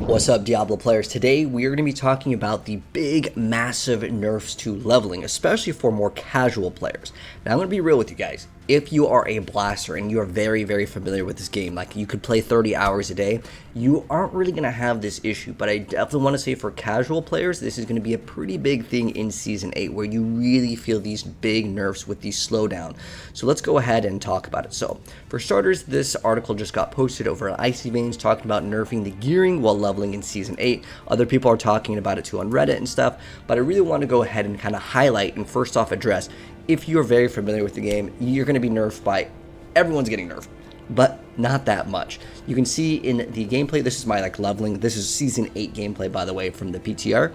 What's up, Diablo players? Today we are going to be talking about the big, massive nerfs to leveling, especially for more casual players. Now, I'm going to be real with you guys. If you are a blaster and you are very, very familiar with this game, like you could play 30 hours a day, you aren't really going to have this issue. But I definitely want to say for casual players, this is going to be a pretty big thing in Season 8, where you really feel these big nerfs with the slowdown. So let's go ahead and talk about it. So, for starters, this article just got posted over at Icy Veins talking about nerfing the gearing while leveling in Season 8. Other people are talking about it too on Reddit and stuff, but I really want to go ahead and kind of highlight and first off address, if you're very familiar with the game, you're going to be nerfed by, everyone's getting nerfed, but not that much. You can see in the gameplay, this is my leveling, this is Season 8 gameplay by the way from the PTR.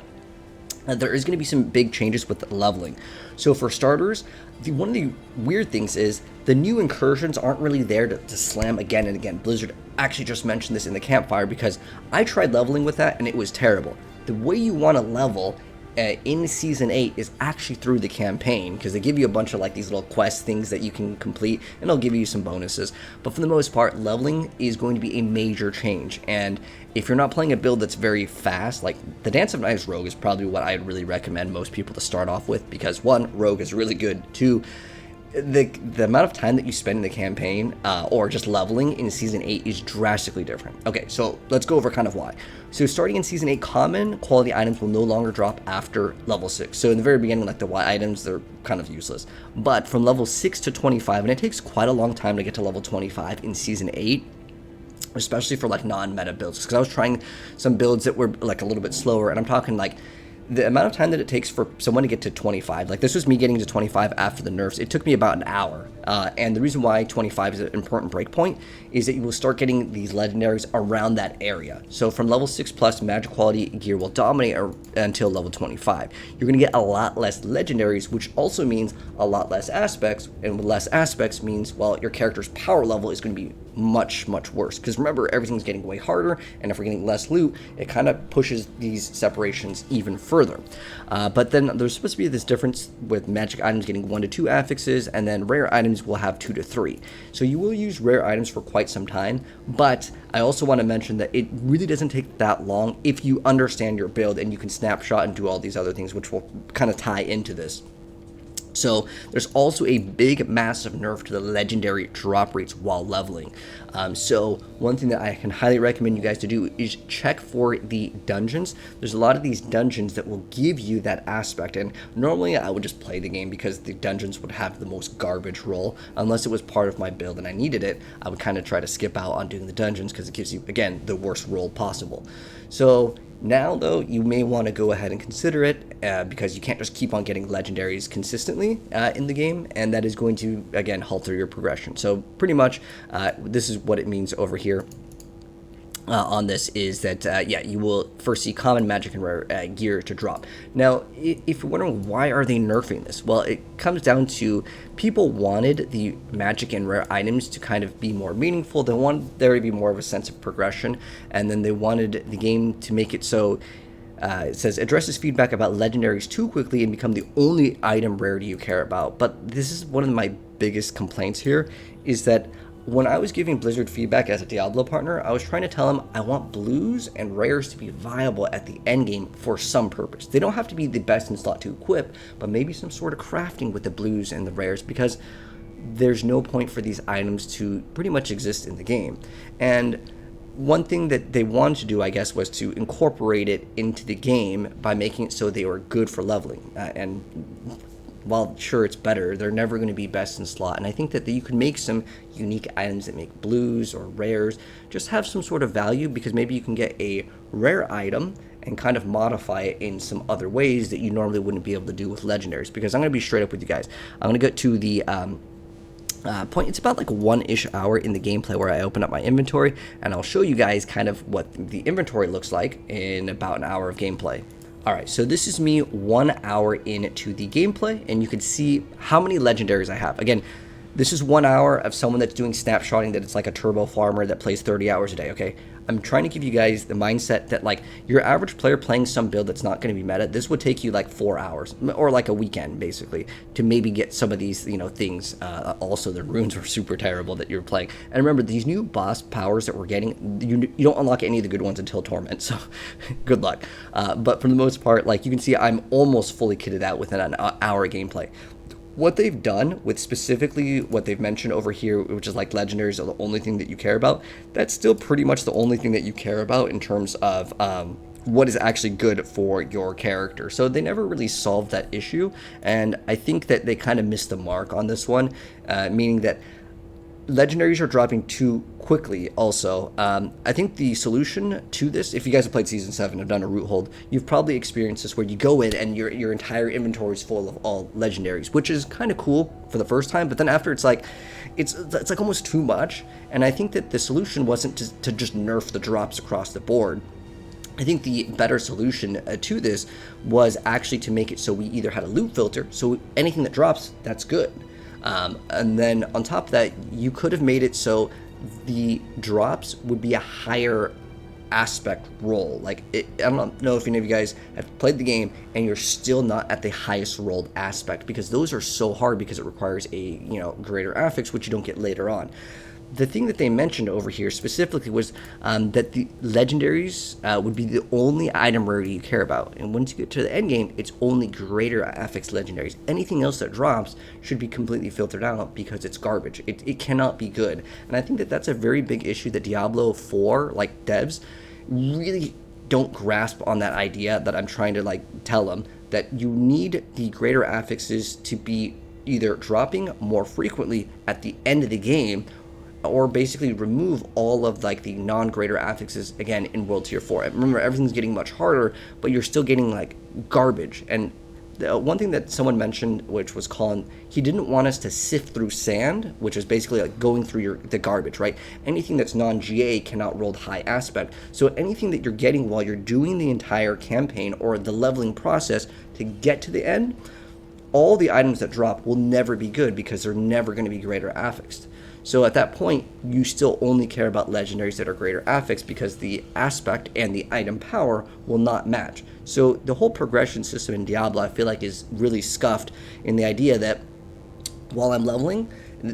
There is going to be some big changes with leveling. So for starters, one of the weird things is the new incursions aren't really there to slam again and again. Blizzard actually just mentioned this in the campfire because I tried leveling with that and it was terrible. The way you want to level in Season 8 is actually through the campaign, because they give you a bunch of these little quest things that you can complete, and they'll give you some bonuses. But for the most part, leveling is going to be a major change, and if you're not playing a build that's very fast, like the Dance of Knives Rogue is probably what I'd really recommend most people to start off with, because one, Rogue is really good, two, the amount of time that you spend in the campaign or just leveling in Season 8 is drastically different. Okay, so let's go over kind of why. So starting in Season 8, common quality items will no longer drop after level 6. So in the very beginning, like the Y items, they're kind of useless. But from level 6 to 25, and it takes quite a long time to get to level 25 in Season 8, especially for non-meta builds, because I was trying some builds that were a little bit slower, and I'm talking the amount of time that it takes for someone to get to 25, this was me getting to 25 after the nerfs, it took me about an hour. And the reason why 25 is an important breakpoint is that you will start getting these legendaries around that area. So from level 6 plus, magic quality gear will dominate until level 25. You're going to get a lot less legendaries, which also means a lot less aspects, and with less aspects means, well, your character's power level is going to be much, much worse. Because remember, everything's getting way harder, and if we're getting less loot, it kind of pushes these separations even further. But then there's supposed to be this difference with magic items getting 1 to 2 affixes, and then rare items will have 2 to 3. So you will use rare items for quite some time, but I also want to mention that it really doesn't take that long if you understand your build and you can snapshot and do all these other things, which will kind of tie into this. So there's also a big, massive nerf to the legendary drop rates while leveling. So one thing that I can highly recommend you guys to do is check for the dungeons. There's a lot of these dungeons that will give you that aspect, and normally I would just play the game because the dungeons would have the most garbage roll. Unless it was part of my build and I needed it, I would kind of try to skip out on doing the dungeons because it gives you, again, the worst roll possible. So now, though, you may want to go ahead and consider it because you can't just keep on getting legendaries consistently in the game, and that is going to, again, halter your progression. So pretty much this is what it means over here. On this is that, yeah, you will first see common, magic, and rare gear to drop. Now, if you're wondering why are they nerfing this, well, it comes down to people wanted the magic and rare items to kind of be more meaningful. They wanted there to be more of a sense of progression, and then they wanted the game to make it so it says addresses feedback about legendaries too quickly and become the only item rarity you care about. But this is one of my biggest complaints here, is that when I was giving Blizzard feedback as a Diablo partner, I was trying to tell them I want blues and rares to be viable at the end game for some purpose. They don't have to be the best in slot to equip, but maybe some sort of crafting with the blues and the rares, because there's no point for these items to pretty much exist in the game. And one thing that they wanted to do, I guess, was to incorporate it into the game by making it so they were good for leveling. And while sure it's better, they're never going to be best in slot. And I think that you can make some unique items that make blues or rares just have some sort of value, because maybe you can get a rare item and kind of modify it in some other ways that you normally wouldn't be able to do with legendaries. Because I'm going to be straight up with you guys. I'm going to get to the point. It's about 1-ish hour in the gameplay where I open up my inventory, and I'll show you guys kind of what the inventory looks like in about an hour of gameplay. Alright, so this is me 1 hour into the gameplay, and you can see how many legendaries I have. Again, this is 1 hour of someone that's doing snapshotting, that it's like a turbo farmer that plays 30 hours a day, okay? I'm trying to give you guys the mindset that like your average player playing some build that's not going to be meta, this would take you like 4 hours or like a weekend basically to maybe get some of these, you know, things. Also, the runes were super terrible that you're playing. And remember, these new boss powers that we're getting, you don't unlock any of the good ones until Torment, so good luck. But for the most part, like you can see, I'm almost fully kitted out within an hour gameplay. What they've done with specifically what they've mentioned over here, which is like legendaries are the only thing that you care about, that's still pretty much the only thing that you care about in terms of what is actually good for your character. So they never really solved that issue, and I think that they kind of missed the mark on this one, meaning that legendaries are dropping too quickly also. I think the solution to this, if you guys have played Season 7 and done a root hold, you've probably experienced this where you go in and your entire inventory is full of all legendaries, which is kind of cool for the first time, but then after it's like almost too much. And I think that the solution wasn't to just nerf the drops across the board. I think the better solution to this was actually to make it so we either had a loot filter, so anything that drops, that's good. And then on top of that, you could have made it so the drops would be a higher aspect roll. Like, I don't know if any of you guys have played the game and you're still not at the highest rolled aspect, because those are so hard because it requires a, you know, greater affix, which you don't get later on. The thing that they mentioned over here specifically was that the legendaries would be the only item rarity you care about. And once you get to the end game, it's only greater affix legendaries. Anything else that drops should be completely filtered out because it's garbage. It cannot be good. And I think that that's a very big issue that Diablo 4, like devs, really don't grasp on that idea that I'm trying to like tell them, that you need the greater affixes to be either dropping more frequently at the end of the game, or basically remove all of like the non-greater affixes again in World Tier 4. Remember, everything's getting much harder, but you're still getting like garbage. And the one thing that someone mentioned, which was Colin, he didn't want us to sift through sand, which is basically like going through the garbage, right? Anything that's non-GA cannot roll high aspect. So anything that you're getting while you're doing the entire campaign or the leveling process to get to the end, all the items that drop will never be good because they're never going to be greater affixed. So at that point, you still only care about legendaries that are greater affix because the aspect and the item power will not match. So the whole progression system in Diablo, I feel like, is really scuffed in the idea that while I'm leveling,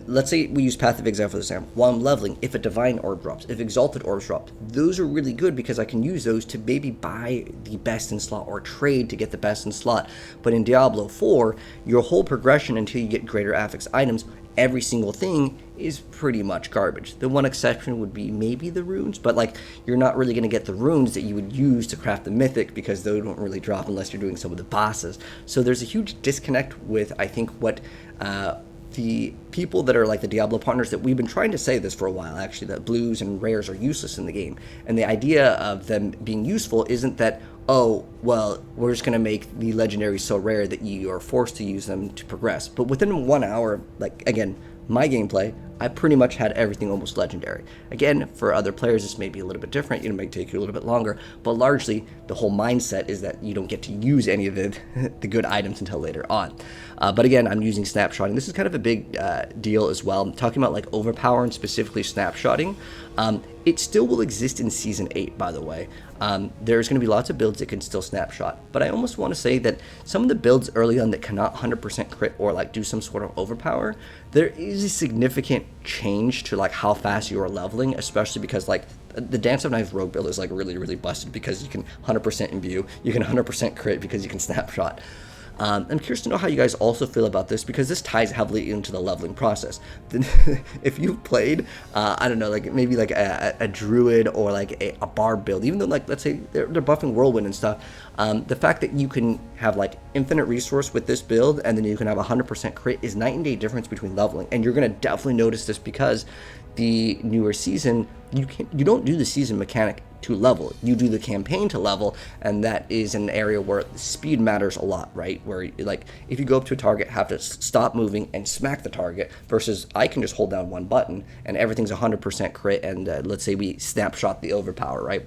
let's say we use Path of Exile for this example. While I'm leveling, if a Divine Orb drops, if Exalted Orbs drop, those are really good because I can use those to maybe buy the best in slot or trade to get the best in slot. But in Diablo 4, your whole progression until you get greater affix items, every single thing is pretty much garbage. The one exception would be maybe the runes, but like you're not really going to get the runes that you would use to craft the mythic because those don't really drop unless you're doing some of the bosses. So there's a huge disconnect with, I think, what the people that are like the Diablo partners, that we've been trying to say this for a while actually, that blues and rares are useless in the game. And the idea of them being useful isn't that, oh, well, we're just going to make the legendaries so rare that you are forced to use them to progress. But within 1 hour, like, again, my gameplay, I pretty much had everything almost legendary. Again, for other players, this may be a little bit different. It might take you a little bit longer, but largely the whole mindset is that you don't get to use any of the good items until later on. But again, I'm using snapshotting. This is kind of a big deal as well. I'm talking about like overpower and specifically snapshotting. It still will exist in Season 8, by the way. There's going to be lots of builds that can still snapshot, but I almost want to say that some of the builds early on that cannot 100% crit or like do some sort of overpower, there is a significant change to like how fast you are leveling, especially because like the Dance of Knives rogue build is like really, really busted because you can 100% imbue, you can 100% crit because you can snapshot. I'm curious to know how you guys also feel about this, because this ties heavily into the leveling process. If you've played, I don't know, like maybe like a druid or like a bard build, even though like let's say they're buffing whirlwind and stuff, the fact that you can have like infinite resource with this build and then you can have 100% crit is night and day difference between leveling. And you're going to definitely notice this because the newer season, you don't do the season mechanic to level, you do the campaign to level, and that is an area where speed matters a lot, right? Where like if you go up to a target, have to stop moving and smack the target, versus I can just hold down one button and everything's 100% crit, and let's say we snapshot the overpower, right?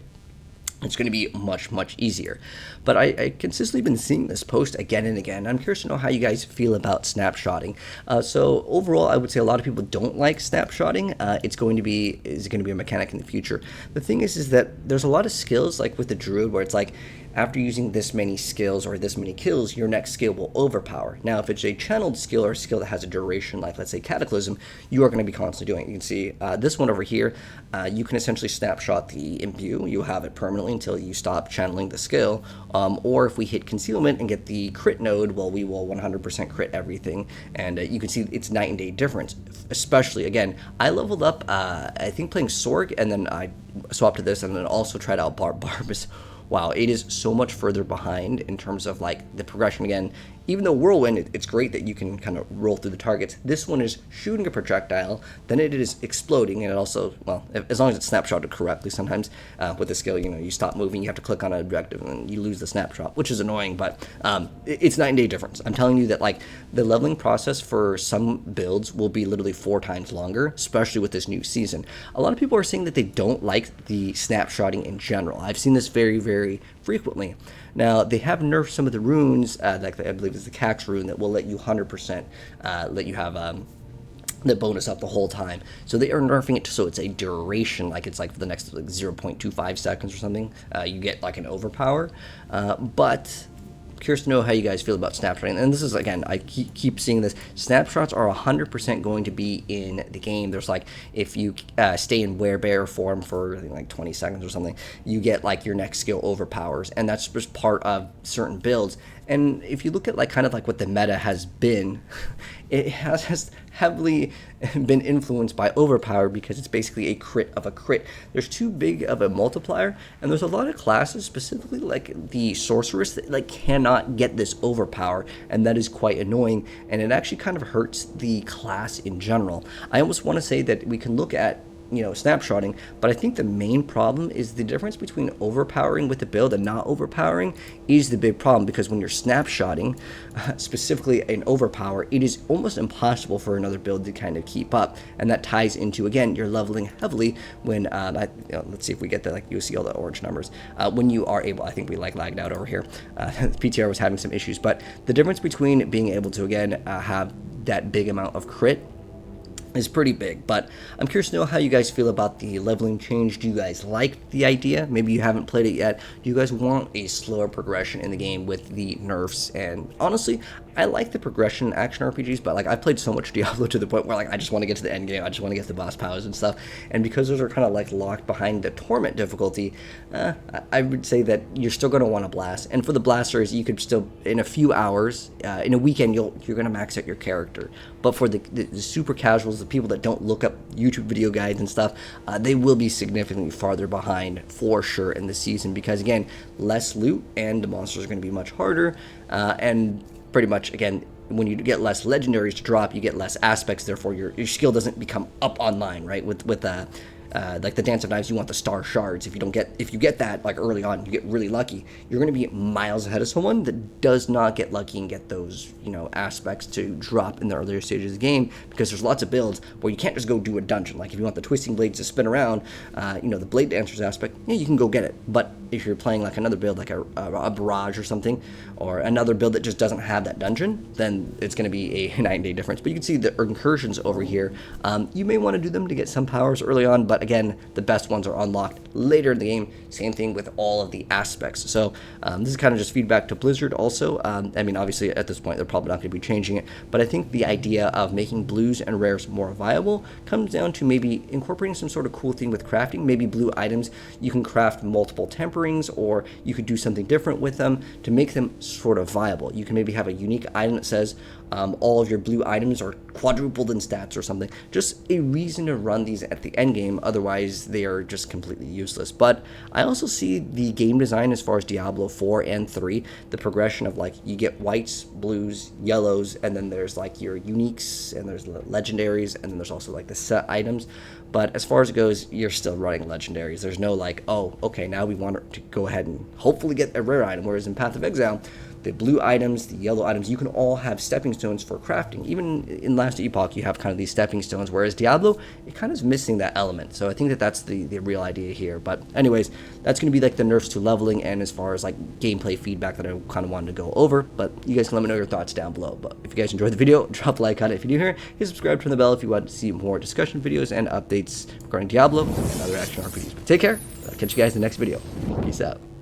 It's going to be much easier. But I consistently been seeing this post again and again. I'm curious to know how you guys feel about snapshotting. So overall, I would say a lot of people don't like snapshotting. It's going to be a mechanic in the future. The thing is that there's a lot of skills like with the druid where it's like after using this many skills or this many kills, your next skill will overpower. Now, if it's a channeled skill or a skill that has a duration, like let's say Cataclysm, you are going to be constantly doing it. You can see this one over here, you can essentially snapshot the imbue. You have it permanently until you stop channeling the skill. Or if we hit Concealment and get the crit node, well, we will 100% crit everything. And you can see it's night and day difference. Especially, again, I leveled up, I think playing Sorc, and then I swapped to this, and then also tried out Barbus. Wow, it is so much further behind in terms of like the progression. Again, even though Whirlwind, it's great that you can kind of roll through the targets. This one is shooting a projectile, then it is exploding, and it also, well, as long as it's snapshotted correctly, sometimes with the skill, you stop moving, you have to click on an objective, and you lose the snapshot, which is annoying, but it's night and day difference. I'm telling you that like the leveling process for some builds will be literally 4 times longer, especially with this new season. A lot of people are saying that they don't like the snapshotting in general. I've seen this very frequently. Now, they have nerfed some of the runes, like I believe it's the Cax rune, that will let you 100% let you have the bonus up the whole time. So they are nerfing it so it's a duration, like it's like for the next like 0.25 seconds or something. You get like an overpower. But curious to know how you guys feel about snapshotting. And this is, again, I keep seeing this. Snapshots are 100% going to be in the game. There's like, if you stay in werebear form for I think like 20 seconds or something, you get like your next skill overpowers. And that's just part of certain builds. And if you look at like kind of like what the meta has been, it has heavily been influenced by overpower because it's basically a crit of a crit. There's too big of a multiplier, and there's a lot of classes, specifically like the Sorceress, that like cannot get this overpower, and that is quite annoying, and it actually kind of hurts the class in general. I almost want to say that we can look at snapshotting, but I think the main problem is the difference between overpowering with the build and not overpowering is the big problem, because when you're snapshotting, specifically an overpower, it is almost impossible for another build to kind of keep up, and that ties into, again, you're leveling heavily when, let's see if we get that, like you see all the orange numbers, when you are able, I think we like lagged out over here, PTR was having some issues, but the difference between being able to, again, have that big amount of crit is pretty big. But I'm curious to know how you guys feel about the leveling change. Do you guys like the idea? Maybe you haven't played it yet. Do you guys want a slower progression in the game with the nerfs? And honestly, I like the progression in action RPGs, but like I've played so much Diablo to the point where like I just want to get to the end game. I just want to get the boss powers and stuff. And because those are kind of like locked behind the torment difficulty, I would say that you're still going to want to blast. And for the blasters, you could still, in a few hours, in a weekend, you're going to max out your character. But for the super casuals, the people that don't look up YouTube video guides and stuff, they will be significantly farther behind for sure in the season, because again, less loot and the monsters are going to be much harder, and pretty much, again, when you get less legendaries to drop, you get less aspects, therefore your skill doesn't become up online, right? With like the Dance of Knives, you want the star shards. If you get that like early on, you get really lucky, you're going to be miles ahead of someone that does not get lucky and get those aspects to drop in the earlier stages of the game, because there's lots of builds where you can't just go do a dungeon. Like if you want the twisting blades to spin around, the blade dancers aspect, yeah, you can go get it. But if you're playing like another build, like a barrage or something, or another build that just doesn't have that dungeon, then it's going to be a night and day difference. But you can see the incursions over here. You may want to do them to get some powers early on, but again, the best ones are unlocked later in the game. Same thing with all of the aspects. So this is kind of just feedback to Blizzard also. I mean, obviously at this point they're probably not going to be changing it, but I think the idea of making blues and rares more viable comes down to maybe incorporating some sort of cool thing with crafting. Maybe blue items, you can craft multiple temperings, or you could do something different with them to make them sort of viable. You can maybe have a unique item that says all of your blue items are quadrupled in stats or something. Just a reason to run these at the end game, otherwise they are just completely useless. But I also see the game design as far as Diablo 4 and 3, the progression of like you get whites, blues, yellows, and then there's like your uniques, and there's legendaries, and then there's also like the set items. But as far as it goes, you're still running legendaries. There's no like, oh, okay, now we want to go ahead and hopefully get a rare item. Whereas in Path of Exile, the blue items, the yellow items, you can all have stepping stones for crafting. Even in Last Epoch, you have kind of these stepping stones, whereas Diablo, it kind of is missing that element. So I think that that's the real idea here. But anyways, that's going to be like the nerfs to leveling and as far as like gameplay feedback that I kind of wanted to go over. But you guys can let me know your thoughts down below. But if you guys enjoyed the video, drop a like on it. If you're new here, hit subscribe, turn the bell if you want to see more discussion videos and updates regarding Diablo and other action RPGs. But take care. I'll catch you guys in the next video. Peace out.